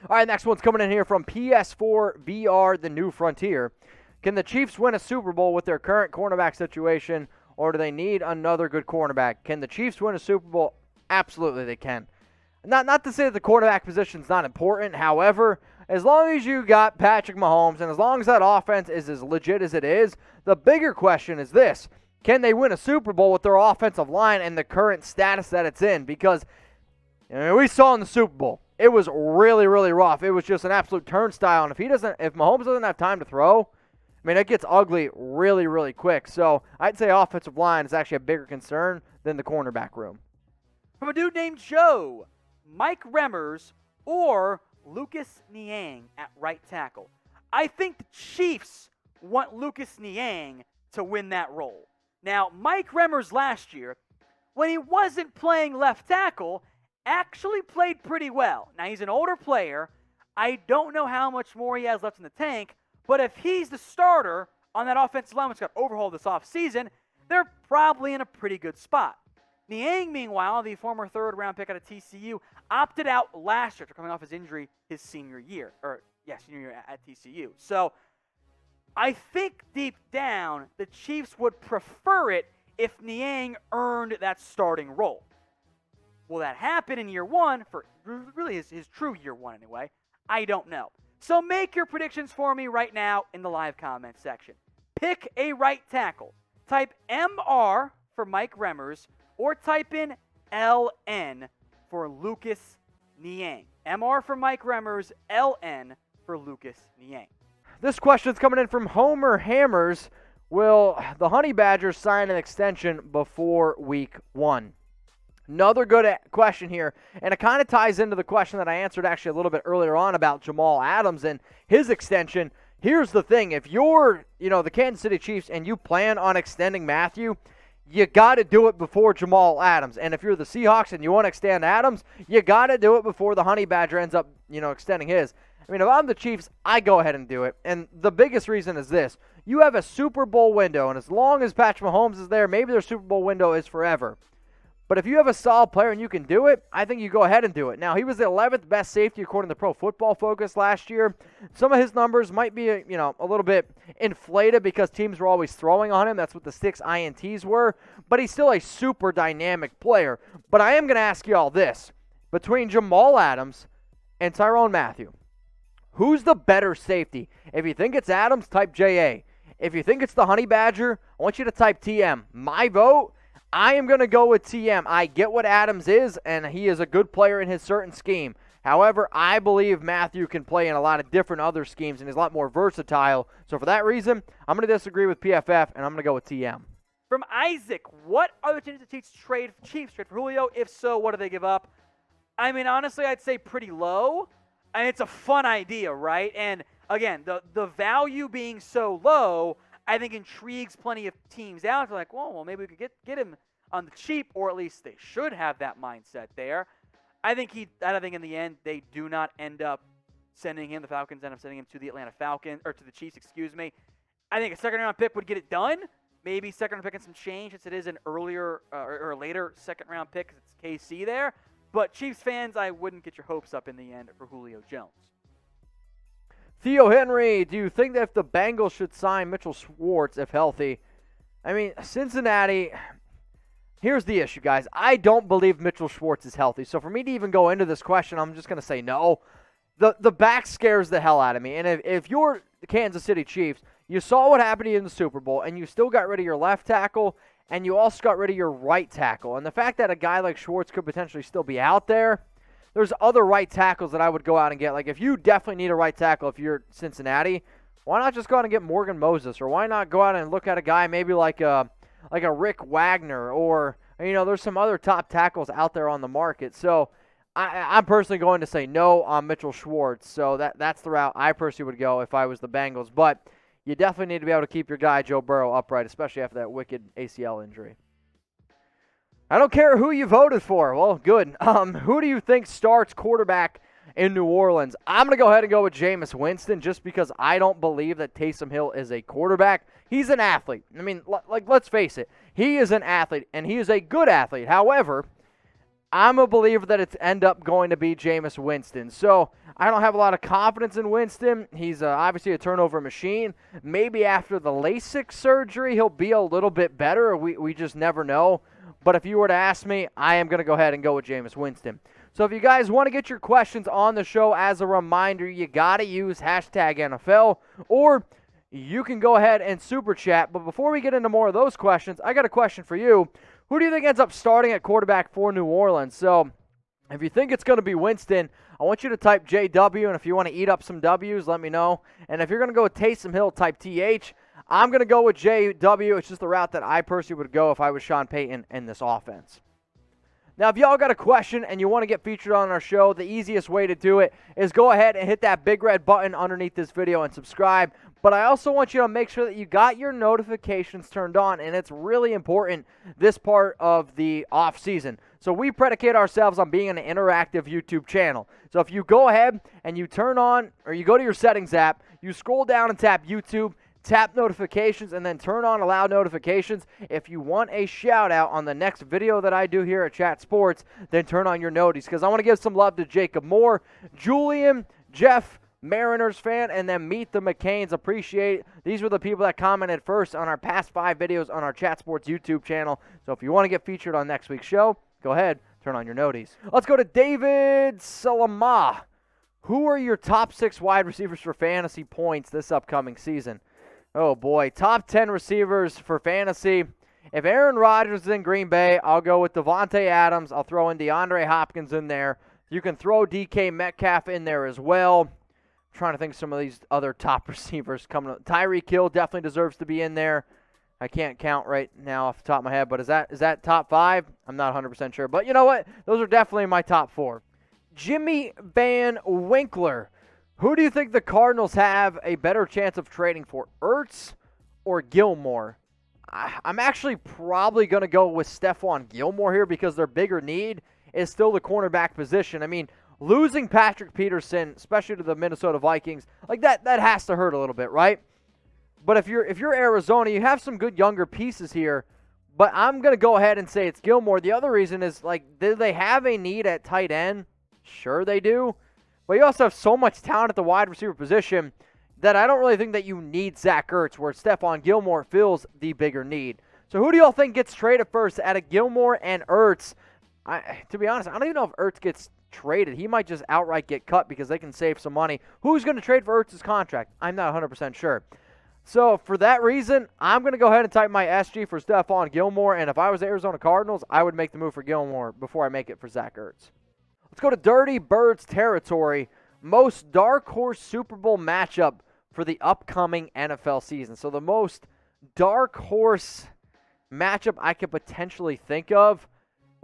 All right, next one's coming in here from PS4 Vr, the new frontier. Can the Chiefs win a Super Bowl with their current cornerback situation, or do they need another good cornerback? Can the Chiefs win a Super Bowl? Absolutely they can. Not to say that the quarterback position is not important. However, as long as you got Patrick Mahomes and as long as that offense is as legit as it is, the bigger question is this. Can they win a Super Bowl with their offensive line and the current status that it's in? Because we saw in the Super Bowl, it was really, really rough. It was just an absolute turnstile. And if Mahomes doesn't have time to throw, I mean, it gets ugly really, really quick. So I'd say offensive line is actually a bigger concern than the cornerback room. From a dude named Joe, Mike Remmers or Lucas Niang at right tackle. I think the Chiefs want Lucas Niang to win that role. Now, Mike Remmers last year, when he wasn't playing left tackle, actually played pretty well. Now, he's an older player. I don't know how much more he has left in the tank, but if he's the starter on that offensive line, which got overhauled this offseason, they're probably in a pretty good spot. Niang, meanwhile, the former third-round pick out of TCU, opted out last year after coming off his injury his senior year at TCU. So I think deep down the Chiefs would prefer it if Niang earned that starting role. Will that happen in year one, for really his true year one anyway? I don't know. So make your predictions for me right now in the live comment section. Pick a right tackle. Type MR for Mike Remmers or type in LN for Lucas Niang. MR for Mike Remmers, LN for Lucas Niang. This question's coming in from Homer Hammers. Will the Honey Badgers sign an extension before week 1? Another good question here, and it kind of ties into the question that I answered actually a little bit earlier on about Jamal Adams and his extension. Here's the thing. If you're, the Kansas City Chiefs and you plan on extending Mathieu, you got to do it before Jamal Adams. And if you're the Seahawks and you want to extend Adams, you got to do it before the Honey Badger ends up, extending his. I mean, if I'm the Chiefs, I go ahead and do it. And the biggest reason is this. You have a Super Bowl window, and as long as Patrick Mahomes is there, maybe their Super Bowl window is forever. But if you have a solid player and you can do it, I think you go ahead and do it. Now, he was the 11th best safety according to Pro Football Focus last year. Some of his numbers might be, a little bit inflated because teams were always throwing on him. That's what the 6 INTs were. But he's still a super dynamic player. But I am going to ask you all this. Between Jamal Adams and Tyrann Mathieu, who's the better safety? If you think it's Adams, type JA. If you think it's the Honey Badger, I want you to type TM. My vote, I am going to go with TM. I get what Adams is, and he is a good player in his certain scheme. However, I believe Mathieu can play in a lot of different other schemes, and he's a lot more versatile. So for that reason, I'm going to disagree with PFF, and I'm going to go with TM. From Isaac, what are the chances the Chiefs trade for Julio? If so, what do they give up? I mean, honestly, I'd say pretty low. And it's a fun idea, right? And again, the value being so low, I think intrigues plenty of teams out. They're like, well, maybe we could get him on the cheap, or at least they should have that mindset there. I think in the end they do not end up sending him. The Falcons end up sending him to the Atlanta Falcons, or to the Chiefs, excuse me. I think a second-round pick would get it done. Maybe second-round pick and some change, since it is an earlier or later second-round pick, because it's KC there. But Chiefs fans, I wouldn't get your hopes up in the end for Julio Jones. Theo Henry, do you think that if the Bengals should sign Mitchell Schwartz if healthy? I mean, Cincinnati, here's the issue, guys. I don't believe Mitchell Schwartz is healthy. So for me to even go into this question, I'm just going to say no. The back scares the hell out of me. And if you're the Kansas City Chiefs, you saw what happened to you in the Super Bowl, and you still got rid of your left tackle, and you also got rid of your right tackle. And the fact that a guy like Schwartz could potentially still be out there, there's other right tackles that I would go out and get. Like, if you definitely need a right tackle if you're Cincinnati, why not just go out and get Morgan Moses? Or why not go out and look at a guy maybe like a Rick Wagner, or, there's some other top tackles out there on the market. So I'm personally going to say no on Mitchell Schwartz. So that's the route I personally would go if I was the Bengals. But you definitely need to be able to keep your guy Joe Burrow upright, especially after that wicked ACL injury. I don't care who you voted for. Well, good. Who do you think starts quarterback in New Orleans? I'm going to go ahead and go with Jameis Winston, just because I don't believe that Taysom Hill is a quarterback. He's an athlete. I mean, let's face it. He is an athlete, and he is a good athlete. However, I'm a believer that it's end up going to be Jameis Winston. So I don't have a lot of confidence in Winston. He's obviously a turnover machine. Maybe after the LASIK surgery, he'll be a little bit better. We just never know. But if you were to ask me, I am going to go ahead and go with Jameis Winston. So if you guys want to get your questions on the show, as a reminder, you got to use hashtag NFL, or you can go ahead and super chat. But before we get into more of those questions, I got a question for you. Who do you think ends up starting at quarterback for New Orleans? So if you think it's going to be Winston, I want you to type JW, and if you want to eat up some W's, let me know. And if you're going to go with Taysom Hill, type TH. I'm going to go with JW. It's just the route that I personally would go if I was Sean Payton in this offense. Now, if y'all got a question and you want to get featured on our show, the easiest way to do it is go ahead and hit that big red button underneath this video and subscribe. But I also want you to make sure that you got your notifications turned on, and it's really important this part of the off season. So we predicate ourselves on being an interactive YouTube channel. So if you go ahead and you turn on, or you go to your settings app, you scroll down and tap YouTube, tap notifications, and then turn on allow notifications. If you want a shout out on the next video that I do here at Chat Sports, then turn on your noties, because I want to give some love to Jacob Moore, Julian, Jeff, Mariners fan, and then Meet the McCains. Appreciate it. These were the people that commented first on our past 5 videos on our Chat Sports YouTube channel. So if you want to get featured on next week's show, go ahead, turn on your noties. Let's go to David Salama. Who are your top 6 wide receivers for fantasy points this upcoming season? Oh boy, top 10 receivers for fantasy. If Aaron Rodgers is in Green Bay, I'll go with Devontae Adams. I'll throw in DeAndre Hopkins in there. You can throw DK Metcalf in there as well. I'm trying to think of some of these other top receivers coming up. Tyreek Hill definitely deserves to be in there. I can't count right now off the top of my head, but is that top 5? I'm not 100% sure. But you know what? Those are definitely my top 4. Jimmy Van Winkler. Who do you think the Cardinals have a better chance of trading for, Ertz or Gilmore? I'm actually probably going to go with Stephon Gilmore here because their bigger need is still the cornerback position. I mean, losing Patrick Peterson, especially to the Minnesota Vikings, like that has to hurt a little bit, right? But if you're Arizona, you have some good younger pieces here, but I'm going to go ahead and say it's Gilmore. The other reason is, like, do they have a need at tight end? Sure they do. But you also have so much talent at the wide receiver position that I don't really think that you need Zach Ertz, where Stephon Gilmore fills the bigger need. So who do y'all think gets traded first out of Gilmore and Ertz? To be honest, I don't even know if Ertz gets traded. He might just outright get cut because they can save some money. Who's going to trade for Ertz's contract? I'm not 100% sure. So for that reason, I'm going to go ahead and type my SG for Stephon Gilmore, and if I was the Arizona Cardinals, I would make the move for Gilmore before I make it for Zach Ertz. Let's go to Dirty Birds territory. Most dark horse Super Bowl matchup for the upcoming NFL season. So the most dark horse matchup I could potentially think of.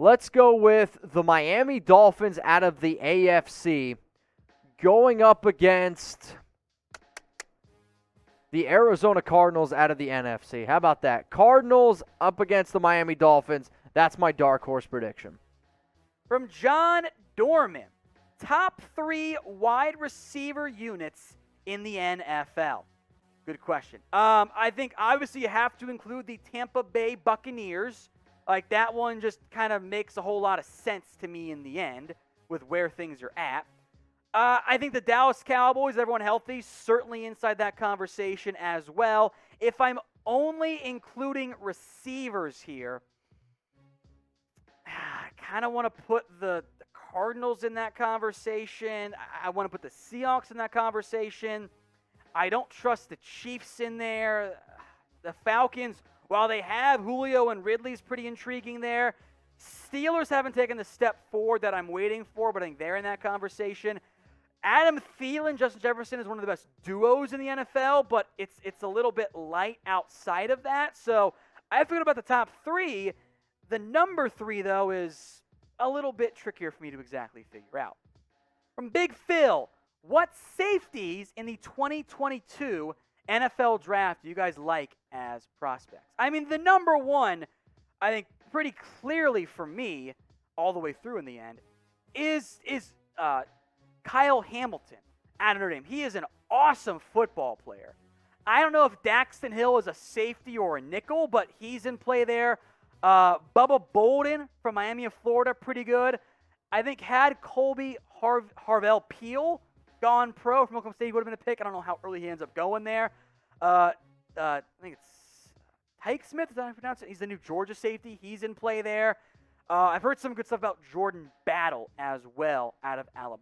Let's go with the Miami Dolphins out of the AFC going up against the Arizona Cardinals out of the NFC. How about that? Cardinals up against the Miami Dolphins. That's my dark horse prediction. From John Dorman, top 3 wide receiver units in the NFL. Good question. I think obviously you have to include the Tampa Bay Buccaneers. Like, that one just kind of makes a whole lot of sense to me in the end with where things are at. I think the Dallas Cowboys, everyone healthy, certainly inside that conversation as well. If I'm only including receivers here, I kind of want to put the Cardinals in that conversation. I want to put the Seahawks in that conversation. I don't trust the Chiefs in there. The Falcons, while they have Julio and Ridley's pretty intriguing there. Steelers haven't taken the step forward that I'm waiting for, but I think they're in that conversation. Adam Thielen, Justin Jefferson is one of the best duos in the NFL, but it's a little bit light outside of that. So I figured about the top 3. The number 3, though, is a little bit trickier for me to exactly figure out. From Big Phil, what safeties in the 2022 NFL draft do you guys like as prospects? I mean, the number 1, I think pretty clearly for me, all the way through in the end, is Kyle Hamilton out of Notre Dame. He is an awesome football player. I don't know if Daxton Hill is a safety or a nickel, but he's in play there. Bubba Bolden from Miami of Florida, pretty good. I think had Colby Harvell Peel gone pro from Oklahoma State, he would have been a pick. I don't know how early he ends up going there. I think it's Tyke Smith, is that how I pronounce it? He's the new Georgia safety. He's in play there. I've heard some good stuff about Jordan Battle as well out of Alabama.